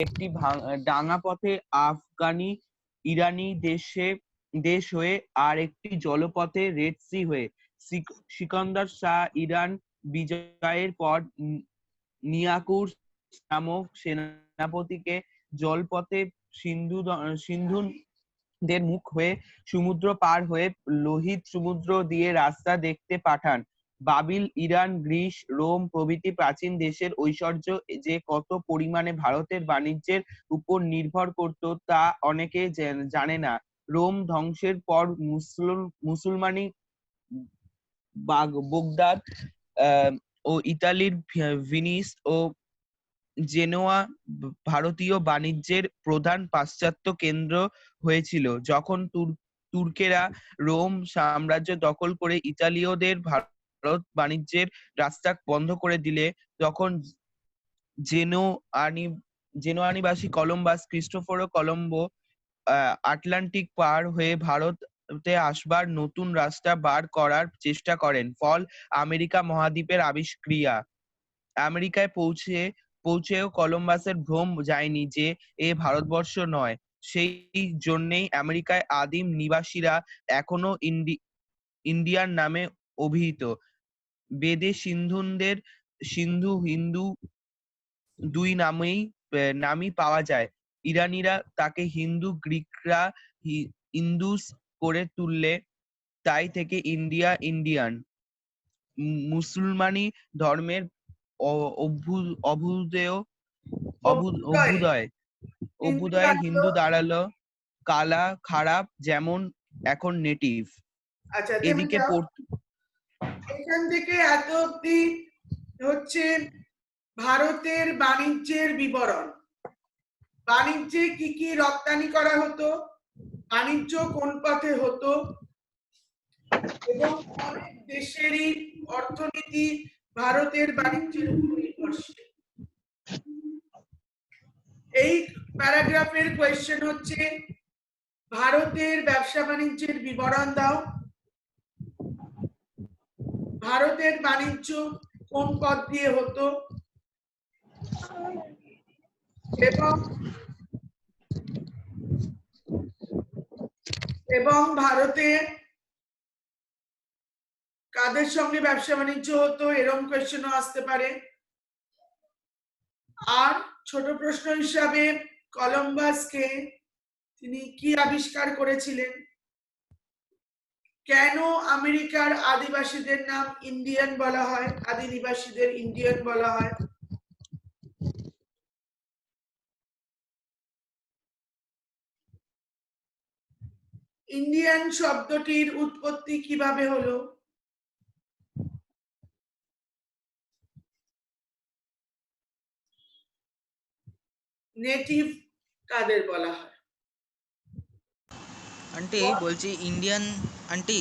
একটি ডাঙা পথে আফগানি ইরানি দেশ হয়ে আর একটি জলপথে রেড সি হয়ে। সিকান্দার শাহ ইরান বিজয়ের পর নিয়াকুর নামক সেনাপতিকে জলপথে সিন্ধুদের মুখ হয়ে সমুদ্র পার হয়ে লোহিত সমুদ্র দিয়ে রাস্তা দেখতে পাঠান। বাবিল, ইরান, গ্রিস, রোম প্রভৃতি প্রাচীন দেশের ঐশ্বর্য যে কত পরিমাণে ভারতের বাণিজ্যের উপর নির্ভর করত তা অনেকে জানে না। রোম ধ্বংসের পর মুসলমানি বাগদাদ ও ইতালির ভেনিস ও জেনোয়া ভারতীয় বাণিজ্যের প্রধান পাশ্চাত্য কেন্দ্র হয়েছিল। যখন তুর্কেরা রোম সাম্রাজ্য দখল করে ইতালীয়দের ভারত বাণিজ্যের রাস্তা বন্ধ করে দিলে, তখন জেনোয়ানিবাসী কলম্বাস ক্রিস্টোফার কলম্বো আটলান্টিক পার হয়ে ভারতে আসবার নতুন রাস্তা বার করার চেষ্টা করেন। ফল আমেরিকা মহাদ্বীপের আবিষ্ক্রিয়া। আমেরিকায় পৌঁছেও কলম্বাসের ভ্রম যায়নি যে এ ভারতবর্ষ নয়। সেই জন্যেই আমেরিকায় আদিম নিবাসীরা এখনো ইন্ডিয়ান নামে অভিহিত। বেদে সিন্ধু হিন্দু দুই নামই পাওয়া যায়। ইরানিরা তাকে হিন্দু, গ্রিকরা ইন্দুস করে তুললে তাই থেকে ইন্ডিয়ান। মুসলমানি ধর্মের অভ্যুদয়ে হিন্দু দাঁড়ালো কালা খারাপ, যেমন এখন নেটিভ। আচ্ছা, এদিকে এখান থেকে এত অব্দি হচ্ছে ভারতের বাণিজ্যের বিবরণ। বাণিজ্যে কি কি রপ্তানি করা হতো, বাণিজ্য কোন পথে হতো, এবং অনেক দেশেরই অর্থনীতি ভারতের বাণিজ্যের উপর নির্ভরশীল। এই প্যারাগ্রাফের কোয়েশ্চেন হচ্ছে ভারতের ব্যবসা বাণিজ্যের বিবরণ দাও। ভারতের বাণিজ্য কোন পথ দিয়ে হতো এবং ভারতে কাদের সঙ্গে ব্যবসা বাণিজ্য হতো, এরকম কোয়েশ্চেনও আসতে পারে। আর ছোট প্রশ্ন হিসাবে কলম্বাসকে তিনি কি আবিষ্কার করেছিলেন, কেন আমেরিকার আদিবাসীদের নাম ইন্ডিয়ান বলা হয়, আদি নিবাসীদের ইন্ডিয়ান বলা হয়, ইন্ডিয়ান শব্দটির উৎপত্তি কিভাবে হলো, নেটিভ কাদের বলা হয়। আন্টি বলছি ইন্ডিয়ান, আন্টি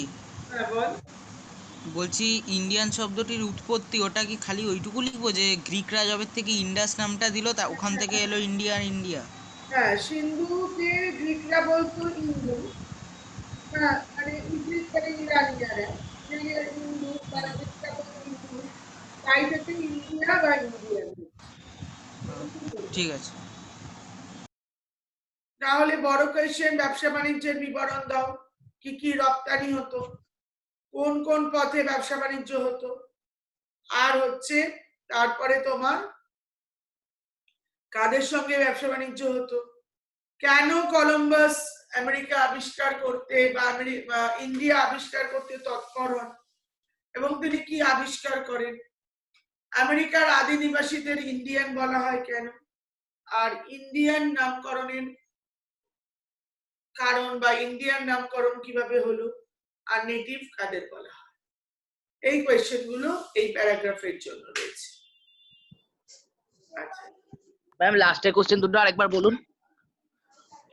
বলছি ইন্ডিয়ান শব্দটির উৎপত্তি ওটা কি খালি ওইটুকু লিখবো যে গ্রিকরা যবে থেকে ইন্ডাস নামটা দিল তা ওখান থেকে এলো ইন্ডিয়া? হ্যাঁ, সিন্ধুকে গ্রিকরা বলতো ইন্দু, মানে গ্রিকরা ইরানিয়ারা হিন্দু, তারা গ্রিকরা বলতো ইন্দু, তাই থেকে ইন্ডিয়া বা ইন্ডিয়ান। ঠিক আছে। তাহলে বড় কোয়েশ্চেন, ব্যবসা বাণিজ্যের বিবরণ দাও, কি কি রপ্তানি হতো, কোন কোন পথে ব্যবসা বাণিজ্য হতো, আর হচ্ছে তারপরে তোমার কাদের সঙ্গে ব্যবসা বাণিজ্য হতো, কেন কলম্বাস আমেরিকা আবিষ্কার করতে বা ইন্ডিয়া আবিষ্কার করতে তৎপর হন এবং তিনি কি আবিষ্কার করেন, আমেরিকার আদি নিবাসীদের ইন্ডিয়ান বলা হয় কেন, আর ইন্ডিয়ান নামকরণের কারণ বা ইন্ডিয়ান নামকরণ কিভাবে হলো, আর নেটিভ কাদের বলা হয়। এই কোয়েশ্চেন গুলো এই প্যারাগ্রাফের জন্য রয়েছে। আচ্ছা ম্যাম, লাস্টের কোশ্চেন দুটো আরেকবার বলুন।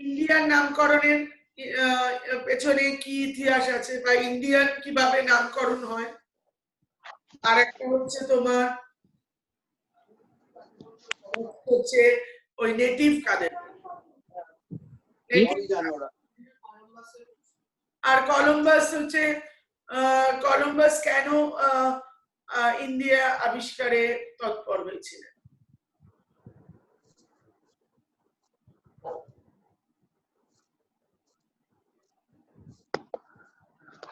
ইন্ডিয়ান নামকরণের পেছনে কি ইতিহাস আছে বা ইন্ডিয়ান কিভাবে নামকরণ হয়, আর একটা হচ্ছে তোমার হচ্ছে ওই নেটিভ কাদের, আর কলম্বাস হচ্ছে কলম্বাস কেন ইন্ডিয়া আবিষ্কারে তৎপর হয়েছিলেন।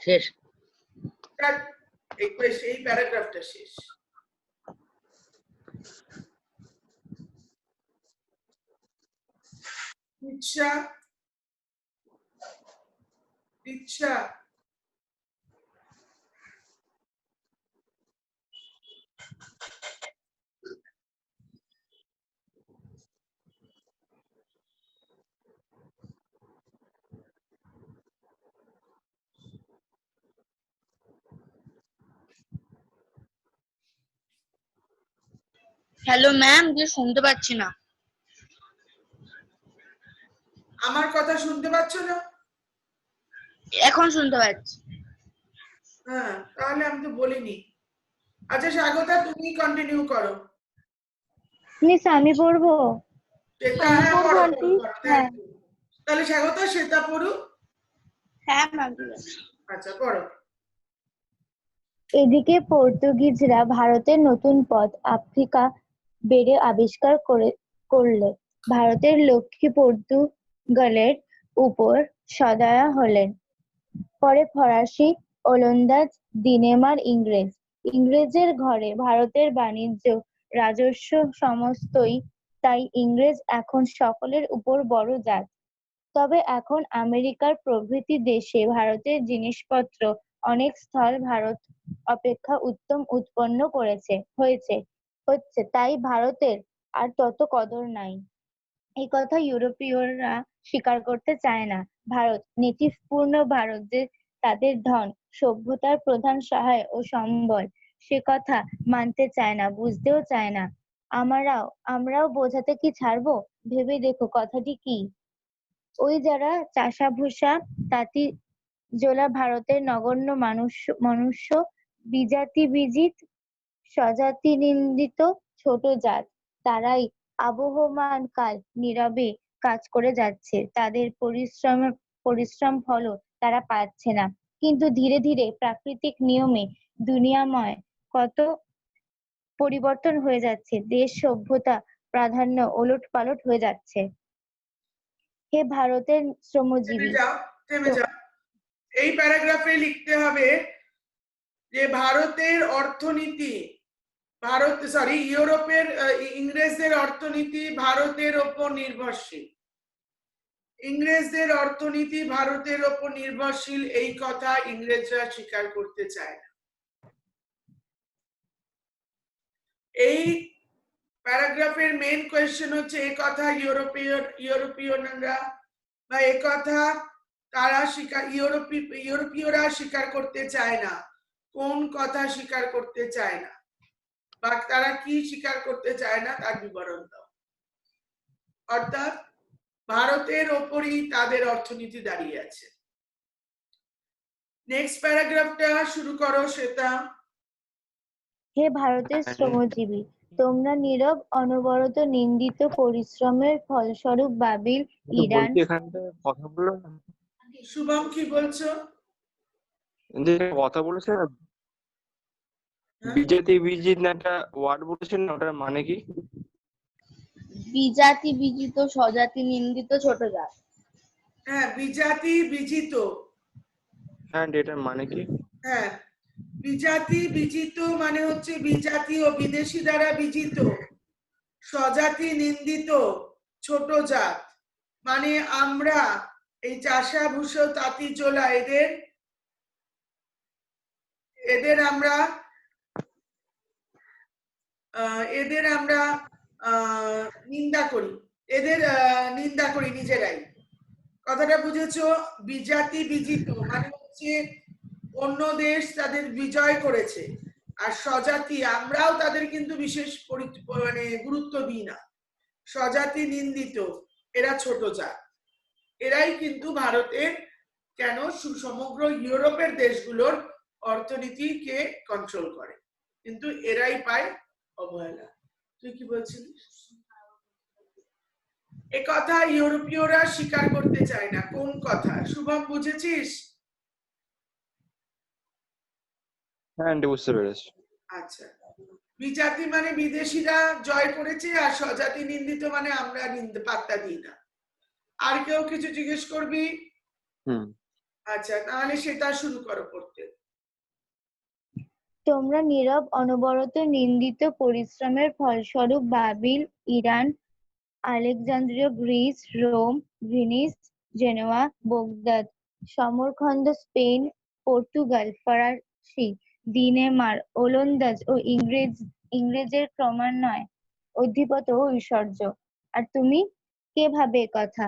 শেষ। এই প্যারাগ্রাফটা শেষ। ইচ্ছা ইচ্ছা হ্যালো ম্যাম, যে শুনতে পাচ্ছি না। আমার কথা শুনতে পাচ্ছ না? এখন শুনতে পাচ্ছি। হ্যাঁ, তাহলে আমি তো বলিনি। আচ্ছা স্বাগতা, তুমি কন্টিনিউ করো। মিস আমি পড়বো? শ্বেতা, আমি হ্যাঁ পড়বো পড়ো আন্টি। পড়ো, হ্যাঁ thank you। তাহলে স্বাগতা শ্বেতা পড়ুক। হ্যাঁ ম্যাম, ঠিক আছে। আচ্ছা পড়ো। এদিকে পর্তুগিজরা ভারতের নতুন পথ আফ্রিকা বেড়ে আবিষ্কার করলে ভারতের লক্ষ্মী পর্তুগালের উপর সদয়া হলেন। পরে ফরাসি, ওলন্দাজ, ডেনমার্ক, ইংরেজের ঘরে ভারতের বাণিজ্য, রাজস্ব সমস্তই তাই ইংরেজ এখন সকলের উপর বড় জাত। তবে এখন আমেরিকার প্রভৃতি দেশে ভারতের জিনিসপত্র অনেক স্থল ভারত অপেক্ষা উত্তম উৎপন্ন হচ্ছে, তাই ভারতের আর তত কদর নাই। এই কথা ইউরোপীয়রা স্বীকার করতে চায় না। ভারত নেটিভ পূর্ণ ভারত যে তাদের ধন সভ্যতার প্রধান সহায় ও সম্বল, সে কথা মানতে চায় না, বুঝতেও চায় না। আমরাও বোঝাতে কি ছাড়বো? ভেবে দেখো কথাটি কি। ওই যারা চাষাভুষা তাঁতি জোলা ভারতের নগণ্য মনুষ্য, বিজাতি বিজিত, স্বজাতি নিন্দিত ছোট জাত, তারাই আবহমান কাল নীরবে কাজ করে যাচ্ছে। তাদের পরিশ্রম ফলও তারা পাচ্ছে না। কিন্তু ধীরে ধীরে প্রাকৃতিক নিয়মে দুনিয়াময় কত পরিবর্তন হয়ে যাচ্ছে, দেশ সভ্যতা প্রাধান্য ওলটপালট হয়ে যাচ্ছে। হে ভারতের থেমে শ্রমজীবী, যাও, থেমে যাও। এই প্যারাগ্রাফে লিখতে হবে যে ভারতের অর্থনীতি, ইউরোপের ইংরেজদের অর্থনীতি ভারতের ওপর নির্ভরশীল। ইংরেজদের অর্থনীতি ভারতের ওপর নির্ভরশীল, এই কথা ইংরেজরা স্বীকার করতে চায় না। এই প্যারাগ্রাফের মেন কোয়েশ্চেন হচ্ছে এই কথা ইউরোপীয়রা বা এই কথা তারা ইউরোপীয়রা স্বীকার করতে চায় না। কোন কথা স্বীকার করতে চায় না বা তারা কি স্বীকার করতে চায় না তার বিবরণ দাও। অর্থাৎ ভারতের ওপরই তাদের অর্থনীতি দাঁড়িয়ে আছে। নেক্সট প্যারাগ্রাফটা শুরু করো শ্বেতা। হে ভারতের শ্রমজীবী, তোমরা নীরব অনবরত নিন্দিত পরিশ্রমের ফলস্বরূপ বাবিল, ইরান। কথা বললো না, শুভম কি বলছো? কথা বলেছে না, বিজাতি বিজিত না একটা ওয়ার্ড বলেছেন না, ওটার মানে কি? বিজাতি বিজিত, স্বজাতি নিন্দিত ছোট জাত। হ্যাঁ, বিজাতি বিজিত। হ্যাঁ, এটার মানে কি? হ্যাঁ, বিজাতি বিজিত মানে হচ্ছে বিজাতি ও বিদেশি দ্বারা বিজিত, স্বজাতি নিন্দিত ছোট জাত। মানে আমরা এই চাষাভূষ তাঁতি চোলা এদের আমরা নিন্দা করি নিজেরাই। কথাটা বুঝেছো? বিজাতি বিজিত মানে হচ্ছে অন্য দেশ তাদের বিজয় করেছে, আর স্বজাতি আমরাও তাদের কিন্তু বিশেষ মানে গুরুত্ব দিই না। স্বজাতি নিন্দিত, এরা ছোট জাত। এরাই কিন্তু ভারতের কেন সমগ্র ইউরোপের দেশগুলোর অর্থনীতিকে কন্ট্রোল করে, কিন্তু এরাই পায় অবহেলা। তুই কি বলছিলিস? এ কথা ইউরোপীয়রা স্বীকার করতে চায় না। কোন কথা শুভম বুঝেছিস? হ্যাঁ, বুঝতে পেরেছি। আচ্ছা, বিজাতি মানে বিদেশিরা জয় করেছে, আর স্বজাতি নিন্দিত মানে আমরা পাত্তা দিই না। আর কেউ কিছু জিজ্ঞেস করবি? আচ্ছা, তাহলে সেটা শুরু করো পড়তে। তোমরা নীরব অনবরত নিন্দিত পরিশ্রমের ফলস্বরূপ বাবিল, Iran, Alexandria, Greece, Rome, Venice, Geneva, Baghdad, Samarkand, Spain, Portugal, ফরাসি, দিনেমার, ওলন্দাজ ও ইংরেজের ক্রমান্বয়ে অধিপত ও ঐশ্বর্য। আর তুমি কে ভাবে কথা?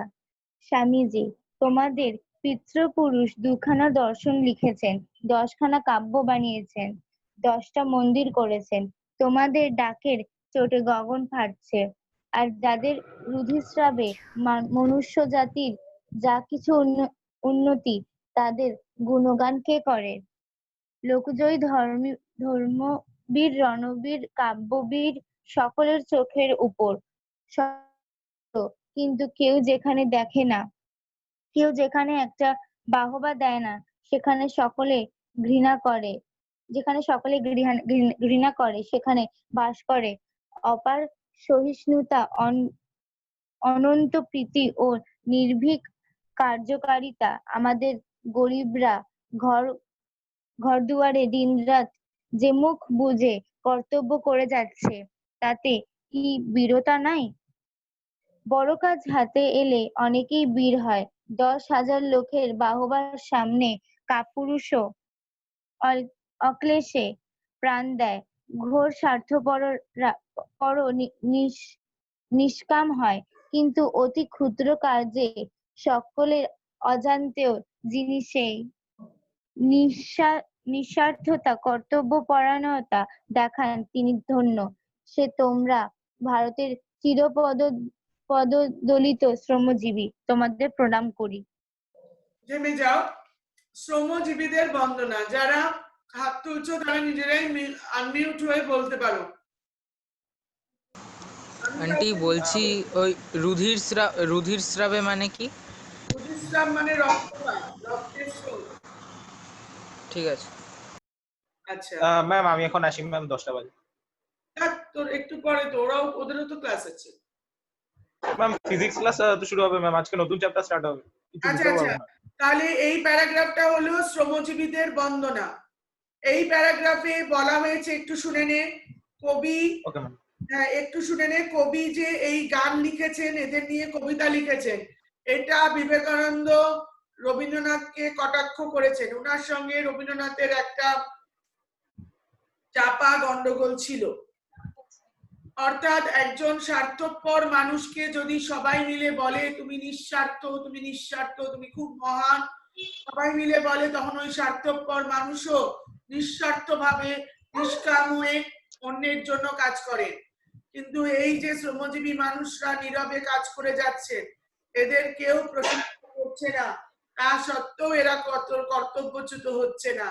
স্বামীজি, তোমাদের পিতৃপুরুষ দুখানা দর্শন লিখেছেন, 10খানা কাব্য বানিয়েছেন, 10টা মন্দির করেছেন। তোমাদের ডাকের চোটে গগন ফাটছে। আর যাদের রুধিস্রাবে মনুষ্য জাতির যা কিছু উন্নতি, তাদের গুণগান কে করে? লোকজয়ী ধর্মবীর, রণবীর, কাব্যবীর সকলের চোখের উপর, কিন্তু কেউ যেখানে দেখে না, কেউ যেখানে একটা বাহবা দেয় না, সেখানে সকলে ঘৃণা করে, যেখানে সকলে ঘৃণা করে, সেখানে বাস করে অপার সহিষ্ণুতা, অনন্ত প্রীতি ও নির্ভীক কার্যকারিতা। আমাদের গরিবরা ঘর দুয়ারে দিনরাত যে মুখ বুজে কর্তব্য করে যাচ্ছে, তাতে কি বীরতা নাই? বড় কাজ হাতে এলে অনেকেই বীর হয়। 10,000 লোকের বাহবার সামনে কাপুরুষও অক্লেশে প্রাণ দেয়। ঘোর স্বার্থপররা নিষ্কাম হয়, কিন্তু অতি ক্ষুদ্র কাজে সকলের অজান্তেও যিনি সেই নিঃস্বার্থতা, কর্তব্যপরায়ণতা দেখান, তিনি ধন্য। সে তোমরা, ভারতের পদদলিত শ্রমজীবী, তোমাদের প্রণাম করি। থেমে যাও। শ্রমজীবীদের বন্দনা। যারা হাত তুলছো তারা নিজেরাই আনমিউট হয়ে বলতে পারো। আন্টি বলছি, ওই রুধির স্রাবে মানে কি? রুধিস্রাব মানে রক্তপাত, রক্তের স্রোত। ঠিক আছে। আচ্ছা, ম্যাম আমি এখন আসি ম্যাম, 10টা বাজে। তোর একটু পরে তো ওদেরও তো ক্লাস আছে। ম্যাম ফিজিক্স ক্লাস তো শুরু হবে ম্যাম, আজকে নতুন চ্যাপ্টার স্টার্ট হবে, কিছু আচ্ছা বুঝতেও আচ্ছা, পারবো না। তাহলে এই প্যারাগ্রাফটা হলো শ্রমজীবীদের বন্দনা। এই প্যারাগ্রাফে বলা হয়েছে, একটু শুনে নে কবি। Okay ma'am. হ্যাঁ, একটু শুনে নে। কবি যে এই গান লিখেছেন, এদের নিয়ে কবিতা লিখেছেন, এটা বিবেকানন্দ রবীন্দ্রনাথকে কটাক্ষ করেছেন। ওনার সঙ্গে রবীন্দ্রনাথের একটা চাপা গন্ডগোল ছিল। অর্থাৎ একজন স্বার্থপর মানুষকে যদি সবাই মিলে বলে তুমি নিঃস্বার্থ, তুমি নিঃস্বার্থ, তুমি খুব মহান, সবাই মিলে বলে, তখন ওই স্বার্থপর মানুষও নিঃস্বার্থ ভাবে নিষ্কাম হয়ে অন্যের জন্য কাজ করে। কিন্তু এই যে শ্রমজীবী মানুষরা নীরবে কাজ করে যাচ্ছে, এদের কেউ প্রশংসা করছে না, তা সত্ত্বেও এরা কর্তব্যচ্যুত হচ্ছে না।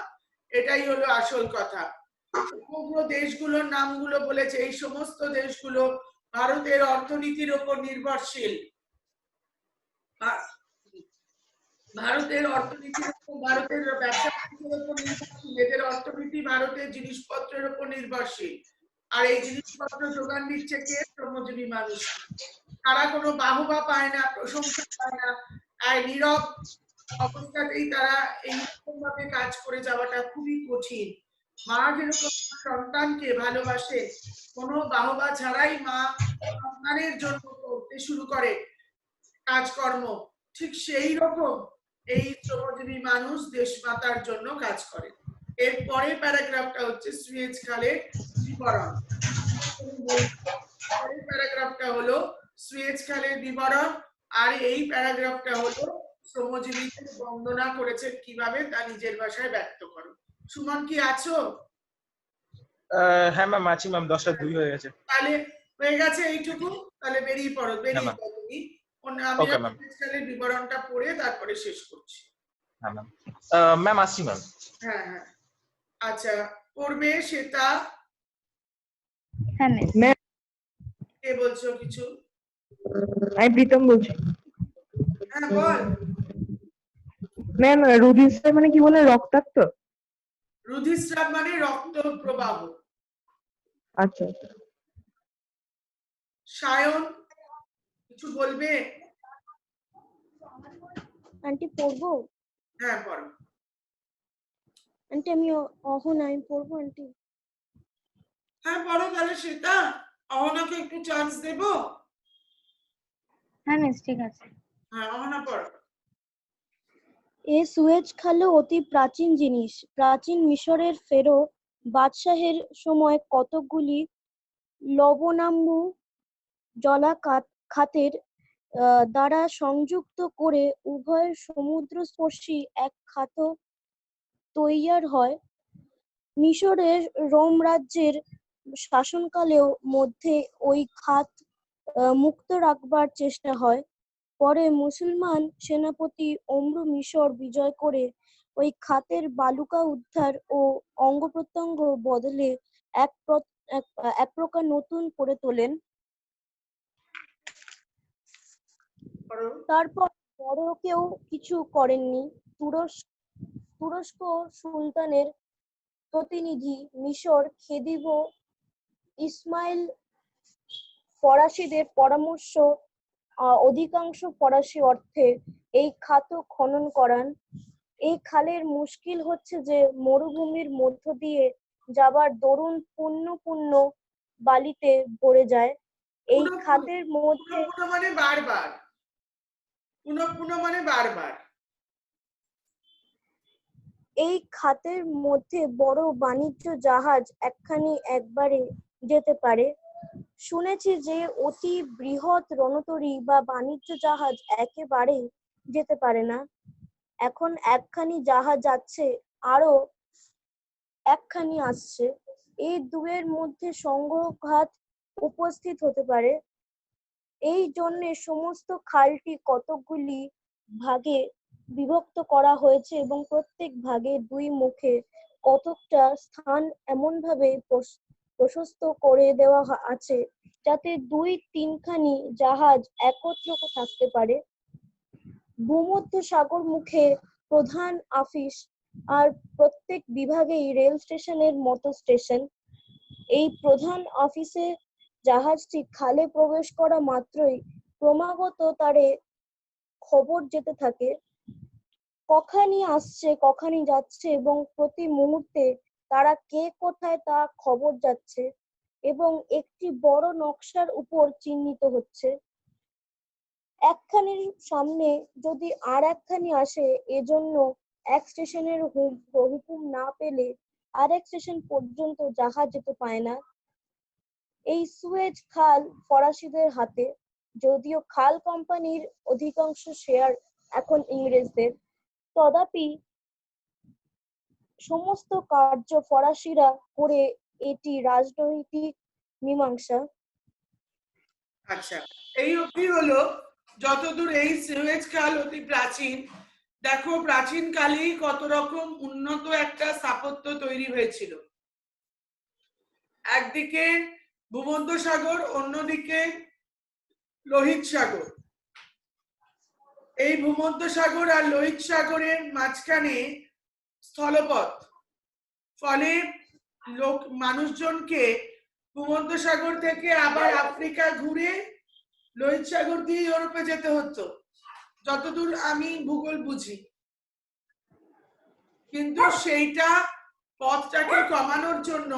এটাই হলো আসল কথা। সমগ্র দেশগুলোর নামগুলো বলেছে। এই সমস্ত দেশগুলো ভারতের অর্থনীতির উপর নির্ভরশীল। ভারতের অর্থনীতির উপর, ভারতের ব্যবসা বাণিজ্যের উপর নির্ভরশীল। এদের অর্থনীতি ভারতের জিনিসপত্রের উপর নির্ভরশীল। আর এই জিনিসপত্র যোগান দিচ্ছে কে? শ্রমজীবী মানুষ। তারা কোনো বাহবা পায় না, প্রশংসা পায় না, আর নীরব অবস্থাতেই তারা এইরকম ভাবে কাজ করে যাওয়াটা খুবই কঠিন। মা যেরকম সন্তানকে ভালোবাসে, কোনো বাহবা ছাড়াই মা সন্তানের জন্য করতে শুরু করে কাজকর্ম, ঠিক সেই রকম এই শ্রমজীবী মানুষ দেশমাতার জন্য কাজ করে। এর পরের প্যারাগ্রাফটা হচ্ছে সুয়েজ খালের বিবরণ। পরের প্যারাগ্রাফটা হলো সুয়েজ খালের বিবরণ, আর এই প্যারাগ্রাফটা হলো শ্রমজীবীদের বন্দনা করেছে কিভাবে, তা নিজের ভাষায় ব্যক্ত করো। সুমন কি আছো? হ্যাঁ ম্যাম আছি ম্যাম, 10টা 2 হয়ে গেছে। তাহলে হয়ে গেছে এইটুকু, তাহলে বেরিয়ে পড়ো, বেরিয়ে হ্যাঁ, পড়ো তুমি। আমি ওকে ম্যাম। সুয়েজ খালের বিবরণটা পড়ে তারপরে শেষ করছি। হ্যাঁ ম্যাম, ম্যাম আসছি ম্যাম। হ্যাঁ হ্যাঁ, আচ্ছা, পড়বে শ্বেতা। হ্যাঁ ম্যাম। কে বলছো কিছু? আমি প্রীতম বলছি। হ্যাঁ বল। ম্যাম রুধিস্রাব মানে কি বলে? রক্তাক্ত? রুধিস্রাব মানে রক্ত প্রবাহ। আচ্ছা। সায়ন কিছু বলবে? আন্টি পড়বো? হ্যাঁ পড়ো। আন্টি আমি অহনা, আমি পড়বো আন্টি? হ্যাঁ পড়ো তাহলে শ্বেতা, অহনাকে একটু চান্স দেবো। হ্যাঁ মিস ঠিক আছে। হ্যাঁ অহনা পড়ো। এ সুয়েজ খালও অতি প্রাচীন জিনিস। প্রাচীন মিশরের ফেরো বাদশাহের সময় কতকগুলি লবণাম্বু জলাখাতের দ্বারা সংযুক্ত করে উভয় সমুদ্রস্পর্শী এক খাত তৈয়ার হয়। মিশরের রোম রাজ্যের শাসনকালেও মধ্যে ওই খাত মুক্ত রাখবার চেষ্টা হয়। পরে মুসলমান সেনাপতি অমরু মিশর বিজয় করে ওই খাতের বালুকা উদ্ধার ও অঙ্গ প্রত্যঙ্গ বদলে এক প্রকার নতুন করে তোলেন। পড়ো। তারপর বড় কেউ কিছু করেননি। তুরস্ক সুলতানের প্রতিনিধি মিশর খেদিভ ইসমাইল ফরাসিদের পরামর্শ অধিকাংশ ফরাসি অর্থে এই খাত খনন করান। এই খালের মুশকিল হচ্ছে যে মরুভূমির মধ্য দিয়ে যাবার দরুন পূর্ণ বালিতে ভরে যায়। এই খাতের মধ্যে পুনঃ মানে বারবার, পুনঃ মানে বারবার। এই খাতের মধ্যে বড় বাণিজ্য জাহাজ একখানি একবারে যেতে পারে। শুনেছি যে অতি বৃহৎ রণতরী বা বাণিজ্য জাহাজ একেবারে যেতে পারে না। এখন একখানি জাহাজ যাচ্ছে, আরো একখানি আসছে। এই দুয়ের মধ্যে সংঘাত উপস্থিত হতে পারে। এই জন্যে সমস্ত খালটি কতকগুলি ভাগে বিভক্ত করা হয়েছে এবং প্রত্যেক ভাগে দুই মুখে কতকটা স্থান এমন ভাবে প্রশস্ত করে দেওয়া আছে যাতে দুই তিনখানি জাহাজ একত্র থাকতে পারে। ভূমধ্য সাগর মুখে প্রধান অফিস আর প্রত্যেক বিভাগেই রেল স্টেশনের মতো স্টেশন। এই প্রধান অফিসে জাহাজটি খালে প্রবেশ করা মাত্রই ক্রমাগত তারে খবর যেতে থাকে, কখানি আসছে কখানি যাচ্ছে এবং প্রতি মুহূর্তে তারা কে কোথায় তা খবর যাচ্ছে এবং একটি বড় নকশার উপর চিহ্নিত হচ্ছে। একখানির সামনে যদি আর একখানি আসে, এজন্য এক স্টেশনের হুকুম না পেলে আর এক স্টেশন পর্যন্ত জাহাজ যেতে পায় না। এই সুয়েজ খাল ফরাসিদের হাতে, যদিও খাল কোম্পানির অধিকাংশ শেয়ার এখন ইংরেজদের, তথাপি সমস্ত কার্য ফরাসিরা করে এটি রাজনৈতিক মীমাংসা। আচ্ছা, এই অবধি হলো যতদূর এই সুয়েজ খাল অতি প্রাচীন। দেখো প্রাচীন কালেই কত রকম উন্নত একটা স্থাপত্য তৈরি হয়েছিল। একদিকে ভূমধ্যসাগর, অন্যদিকে লোহিত সাগর। এই ভূমধ্যসাগর আর লোহিত সাগরের মাঝখানে স্থলপথ, ফলে মানুষজনকে ভূমধ্যসাগর থেকে আবার আফ্রিকা ঘুরে লোহিত সাগর দিয়ে ইউরোপে যেতে হতো, যতদূর আমি ভূগোল বুঝি। কিন্তু সেইটা পথটাকে কমানোর জন্য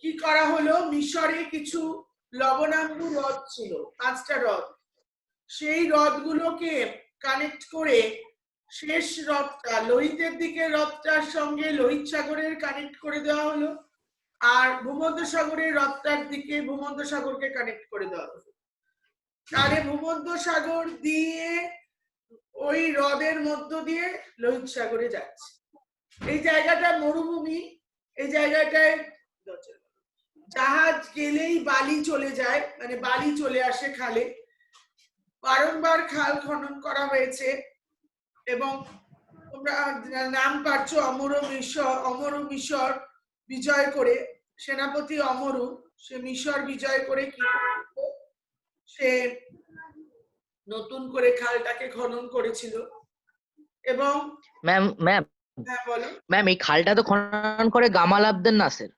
কি করা হলো, মিশরে কিছু লবণাম্বু হ্রদ ছিল, 5টা হ্রদ। সেই হ্রদগুলোকে কানেক্ট করে শেষ হ্রদটা লোহিতের দিকে হ্রদটার সঙ্গে লোহিত সাগরের কানেক্ট করে দেওয়া হলো, আর ভূমধ্যসাগরের হ্রদটার দিকে ভূমধ্যসাগরকে কানেক্ট করে দেওয়া হলো। তাহলে ভূমধ্যসাগর দিয়ে ওই হ্রদের মধ্য দিয়ে লোহিত সাগরে যাচ্ছে। এই জায়গাটা মরুভূমি, এই জায়গাটায় জাহাজ গেলেই বালি চলে যায়, মানে বালি চলে আসে খালে। বারংবার খাল খনন করা হয়েছে এবং তোমরা নাম পাচ্ছ অমরু মিশর বিজয় করে, সেনাপতি অমরু সে মিশর বিজয় করে কি সে নতুন করে খালটাকে খনন করেছিল। এবং ম্যাম হ্যাঁ বলো। ম্যাম এই খালটা তো খনন করে গামাল আবদেল নাসের।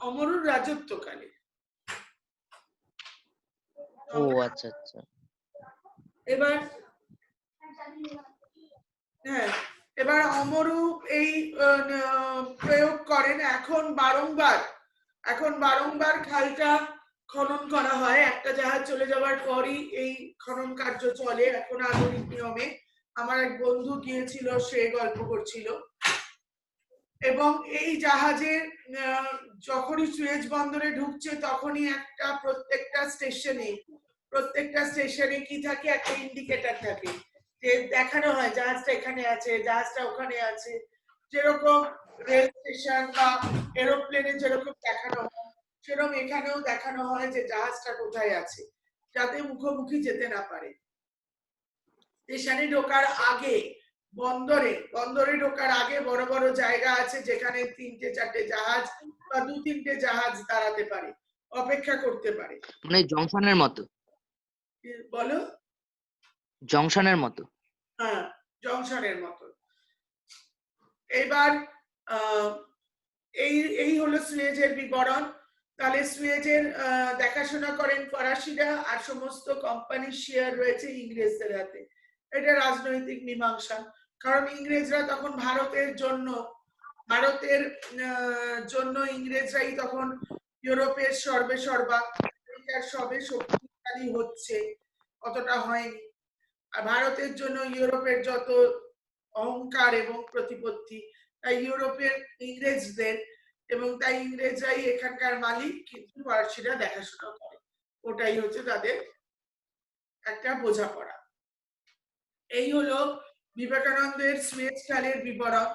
অমরুর রাজত্বকালে। ও আচ্ছা আচ্ছা। এবার হ্যাঁ, এবার অমরূপ এই প্রয়োগ করেন। এখন বারংবার খালটা খনন করা হয়। একটা জাহাজ চলে যাওয়ার পরই এই খনন কার্য চলে এখন আধুনিক নিয়মে। আমার এক বন্ধু গিয়েছিল, সে গল্প করছিল। এবং এই জাহাজের যখনই সুয়েজ বন্দরে ঢুকছে তখনই প্রত্যেকটা স্টেশনে কি থাকে, একটা ইন্ডিকেটর থাকে, যে দেখানো হয় জাহাজটা এখানে আছে, জাহাজটা ওখানে আছে। যেরকম রেল স্টেশন বা এরোপ্লেনে যেরকম দেখানো হয়, সেরকম এখানেও দেখানো হয় যে জাহাজটা কোথায় আছে, যাতে মুখোমুখি যেতে না পারে। স্টেশনে ঢোকার আগে, বন্দরে ঢোকার আগে বড় বড় জায়গা আছে যেখানে 3-4টে জাহাজ বা 2-3টে জাহাজ দাঁড়াতে পারে, অপেক্ষা করতে পারে। মানে জংশনের মতো? বলো। জংশনের মতো? হ্যাঁ, জংশনের মতো। এবার এই হলো সুয়েজের বিবরণ। তাহলে সুয়েজের দেখাশোনা করেন ফরাসিরা, আর সমস্ত কোম্পানির শেয়ার রয়েছে ইংরেজদের হাতে। এটা রাজনৈতিক মীমাংসা, কারণ ইংরেজরা তখন ভারতের জন্য ইংরেজরাই তখন ইউরোপের সর্বেসর্বা, আমেরিকার সবে শক্তিশালী হচ্ছে, অতটা হয়নি। আর ভারতের জন্য ইউরোপের যত অহংকার এবং প্রতিপত্তি, তাই ইউরোপের ইংরেজদের, এবং তাই ইংরেজরাই এখানকার মালিক, কিন্তু ফরাসিরা দেখাশোনা করে। ওটাই হচ্ছে তাদের একটা বোঝাপড়া। এই হলো বিবেকানন্দের সুয়েজ খালের বিবরণ।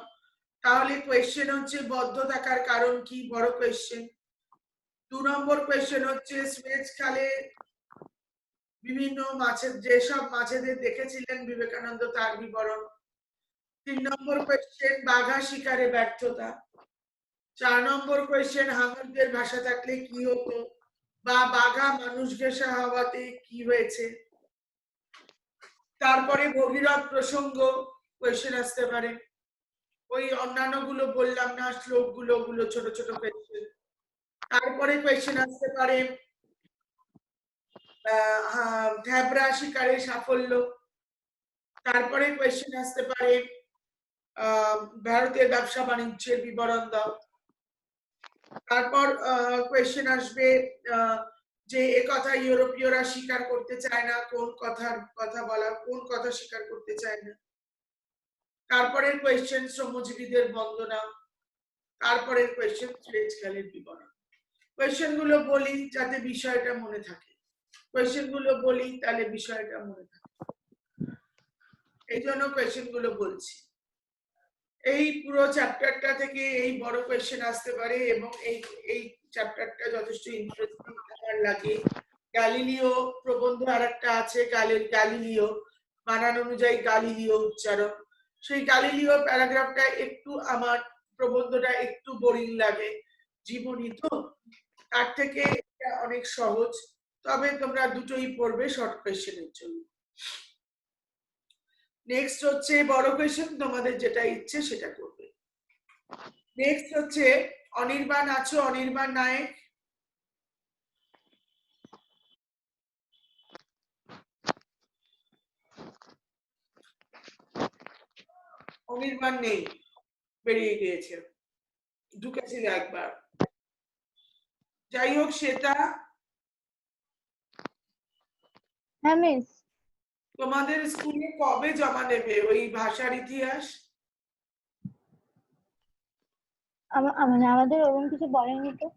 তাহলে কোয়েশ্চেন হচ্ছে বদ্ধ থাকার কারণ কি, বড় কোয়েশ্চেন। 2 নম্বর কোয়েশ্চেন হচ্ছে সুয়েজ খালে বিভিন্ন মাছের, যেসব মাছেদের দেখেছিলেন বিবেকানন্দ তার বিবরণ। 3 নম্বর কোয়েশ্চেন বাঘা শিকারে ব্যর্থতা। 4 নম্বর কোয়েশ্চেন হাঙরদের ভাষা থাকলে কি হতো, বা বাঘা মানুষ ঘেঁষা হওয়াতে কি হয়েছে। তারপরে ভগীরথ প্রসঙ্গ কোয়েশ্চেন আসতে পারে। ওই অন্যান্য গুলো বললাম না, শ্লোক গুলো ছোট ছোট কোয়েশ্চেন। তারপরে কোয়েশ্চেন আসতে পারে ঘ্যাবরা শিকারে সাফল্য। তারপরে কোয়েশ্চেন আসতে পারে ভারতের ব্যবসা বাণিজ্যের বিবরণ দাও। তারপর কোয়েশ্চেন আসবে যে একথা ইউরোপীয়রা স্বীকার করতে চায় না, কোন কথা স্বীকার করতে চায় না। তারপরে কোয়েশ্চেন শ্রমজীবীদের বন্দনা। তারপরে কোয়েশ্চেন সুয়েজ খালের বিবরণ। কোয়েশ্চেন গুলো বলি যাতে বিষয়টা মনে থাকে, তাহলে বিষয়টা মনে থাকে, এই জন্য কোয়েশ্চেন গুলো বলছি। এই পুরো চ্যাপ্টারটা থেকে এই বড় কোয়েশ্চেন আসতে পারে, এবং এই চ্যাপ্টারটা যথেষ্ট ইন্টারেস্টিং আমার লাগে। গ্যালিলিও প্রবন্ধ আরেকটা আছে, গ্যালিলিও বানান অনুযায়ী গালিলিও উচ্চারণ। সেই গ্যালিলিও প্যারাগ্রাফটা একটু, আমার প্রবন্ধটা একটু বোরিং লাগে, জীবনী তো, তার থেকে এটা অনেক সহজ। তবে তোমরা দুটোই পড়বে শর্ট কোয়েশ্চেনের জন্য। নেক্সট হচ্ছে বড় কোয়েশ্চেন, তোমাদের যেটা ইচ্ছে সেটা করবে। নেক্সট হচ্ছে অনির্বাণ আছো, অনির্বাণ নায়েক। অনির্বাণ নেই, বেরিয়ে গিয়েছে, ঢুকেছিল একবার। যাই হোক, শ্বেতা হ্যাঁ মিস। তোমাদের স্কুলে কবে জমা নেবে ওই ভাষার ইতিহাস? মানে আমাদের ওরকম কিছু বলেনি তো।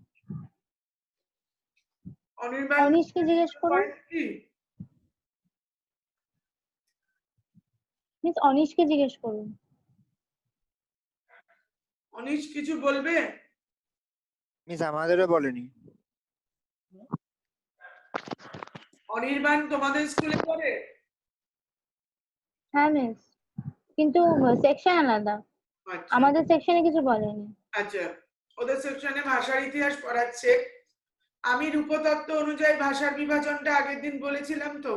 অনির্বাণ অনিশকে জিজ্ঞেস করুন। মিস অনিশকে জিজ্ঞেস করুন। অনিশ কিছু বলবে? মিস আমাদেরও বলেনি। অনির্বাণ তোমাদের স্কুলে পড়ে? হ্যাঁ মিস, কিন্তু সেকশন আলাদা, আমাদের সেকশনে কিছু বলেনি। আচ্ছা, ওদের সেকশনে ভাষার ইতিহাস পড়াচ্ছে। আমি রূপতত্ত্ব অনুযায়ী ভাষার বিভাজনটা আগের দিন বলেছিলাম তো।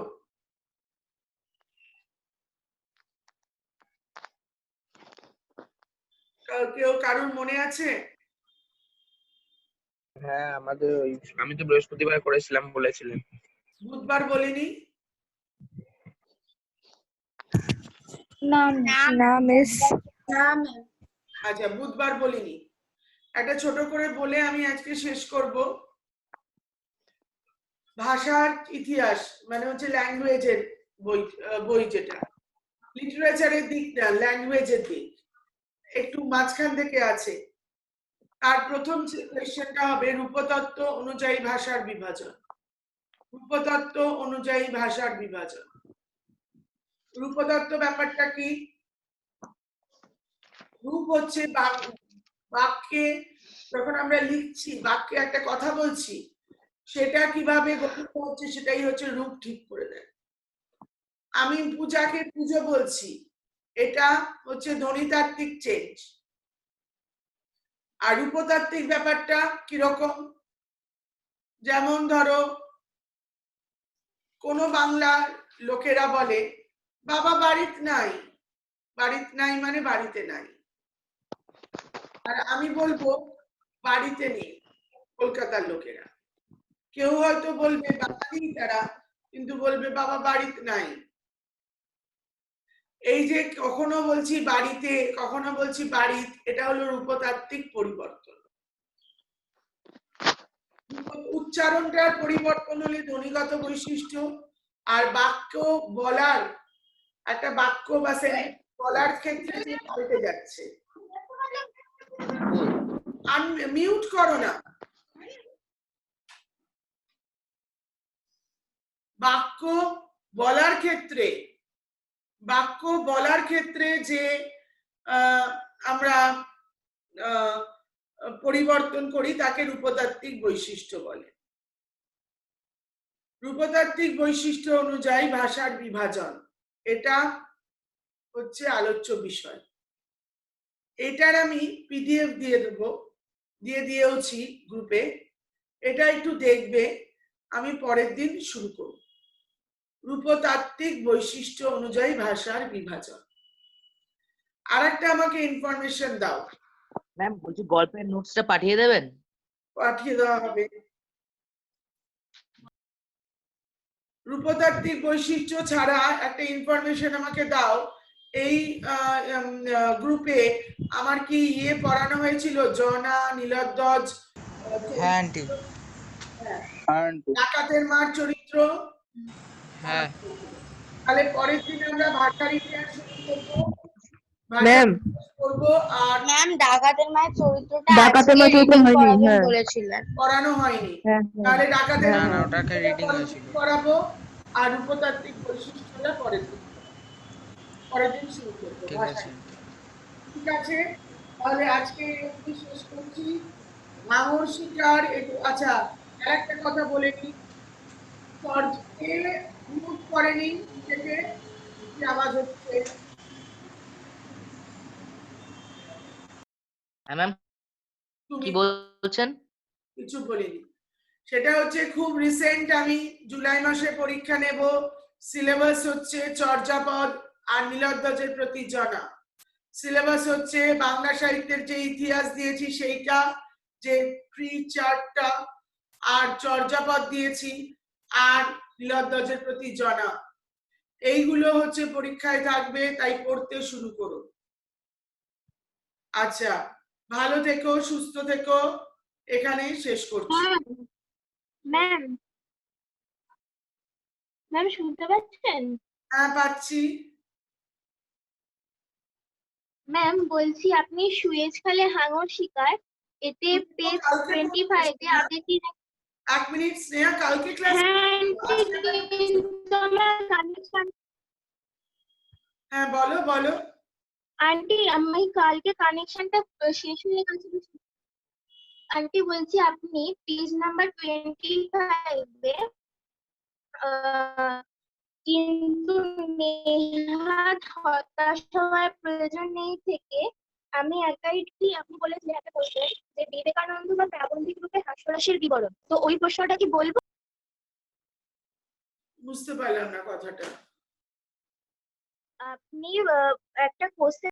কেউ কারোর মনে আছে? হ্যাঁ, আমাদের ওই আমি তো বৃহস্পতিবার করেছিলাম, বলেছিলেন। বুধবার বলিনি? না না মিস। আচ্ছা, বুধবার বলিনি। একটা ছোট করে বলে আমি আজকে শেষ করব। ভাষার ইতিহাস মানে হচ্ছে ল্যাঙ্গুয়েজের বই যেটা, লিটারেচারের দিক না, ল্যাঙ্গুয়েজের দিক একটু মাঝখান থেকে আছে। আর প্রথম কোয়েশ্চেনটা হবে রূপতত্ত্ব অনুযায়ী ভাষার বিভাজন। রূপতত্ত্ব অনুযায়ী ভাষার বিভাজন। রূপতত্ত্ব ব্যাপারটা কি? রূপ হচ্ছে বাক্যে যখন আমরা লিখছি, বাক্যে একটা কথা বলছি, সেটা কিভাবে গঠিত হচ্ছে সেটাই হচ্ছে রূপ ঠিক করে দেয়। আমি পূজাকে পুজো বলছি, এটা হচ্ছে ধ্বনিতাত্ত্বিক চেঞ্জ। আর রূপতাত্ত্বিক ব্যাপারটা কিরকম? যেমন ধরো কোন বাংলার লোকেরা বলে বাবা বাড়িতে নাই, বাড়িতে নাই মানে বাড়িতে নাই। আর আমি বলবো বাড়িতে নেই, কলকাতার লোকেরা। কেউ হয়তো বলবে বাঙালি তারা, কিন্তু বলবে বাবা বাড়িতে নাই। এই যে কখনো বলছি বাড়িতে, কখনো বলছি বাড়িতে, এটা হলো রূপতাত্ত্বিক পরিবর্তন। উচ্চারণটার পরিবর্তন হলে ধ্বনিগত বৈশিষ্ট্য, আর বাক্য বলার, একটা বাক্য বা সেন্টেন্স বলার ক্ষেত্রে যে পাল্টে যাচ্ছে। মিউট করো না। বাক্য বলার ক্ষেত্রে যে আমরা পরিবর্তন করি তাকে রূপতাত্ত্বিক বৈশিষ্ট্য বলে। রূপতাত্ত্বিক বৈশিষ্ট্য অনুযায়ী ভাষার বিভাজন, এটা হচ্ছে আলোচ্য বিষয়। এটার আমি পিডিএফ দিয়ে দেবো, দিয়েওছি গ্রুপে। এটা একটু দেখবে, আমি পরের দিন শুরু করব। রূপতাত্ত্বিক বৈশিষ্ট্য অনুযায়ী ভাষার বিভাজন। আর একটা আমাকে ইনফরমেশন দাও ম্যাম, বলছি গল্পের নোটসটা পাঠিয়ে দেবেন? পাঠিয়ে দেওয়া হবে। রূপতাত্ত্বিক বৈশিষ্ট্য ছাড়া একটা ইনফরমেশন আমাকে দাও। এই গ্রুপে আমার কি পড়ানো হয়েছিল? জনা, নীলধ্বজ, হ্যাঁ আন্টি। ডাকাতের মার চরিত্র। হ্যাঁ। তাহলে পরের দিন আমরা ভাষার ইতিহাস শুরু করবো, ম্যাম করবো। আর ম্যাম ডাকাতের মায়ের চরিত্রটা ডাকাতের মায়ের চরিত্র reading হয়নি, করাবেন হ্যাঁ। বলেছিলেন। পড়ানো হয়নি। হ্যাঁ, তাহলে ডাকাতের না, ওটাকে reading হয়েছিল। করাবো, আর রূপতাত্ত্বিক বৈশিষ্ট্যটা পরের দিন শুরু করবো। ঠিক আছে। ঠিক আছে, তাহলে আজকে অবধি শেষ করছি। ভাঙর শিকার আচ্ছা, আরেকটা কথা বলে নি, মিউট করেনি থেকে আওয়াজ হচ্ছে। ম্যাম কি বলছেন? কিছু বলিনি, সেটা হচ্ছে খুব রিসেন্ট। আমি জুলাই মাসে পরীক্ষা নেব। সিলেবাস হচ্ছে চর্যাপদ আর নীলধ্বজের প্রতি জনা। সিলেবাস হচ্ছে বাংলা সাহিত্যের যে ইতিহাস দিয়েছি সেইটা, যে ট্রি চার্টটা, আর চর্যাপদ দিয়েছি, আর নীলধ্বজের প্রতি জনা। এইগুলো হচ্ছে পরীক্ষায় থাকবে, তাই পড়তে শুরু করো। আচ্ছা, ভালো থেকো, সুস্থ থেকো। এখানে শেষ করছি। ম্যাম ম্যাম শুনতে পাচ্ছেন? হ্যাঁ, পাচ্ছি। ম্যাম বলছি আপনি সুয়েজ খালে হাঙর শিকার, এতে পেজ 25 এ আগে কি? এক মিনিট স্নেহা, কালকে ক্লাস। হ্যাঁ বলো বলো। আন্টি আমি কালকে কানেকশনটা শেষ হয়ে গেছে। আন্টি বলছি আপনি পেজ নাম্বার 25 এ কিন্তু নেহাত হতাশ হওয়ার প্রয়োজন নেই থেকে আমি একাই আপনি বলেছিলেন একটা বলতে যে বিবেকানন্দ বা প্রাবন্ধিক রূপে হাস্যরসের বিবরণ, তো ওই প্রশ্নটা কি বলবো? বুঝতে পারলাম না কথাটা। আপনি একটা কোশ্চেন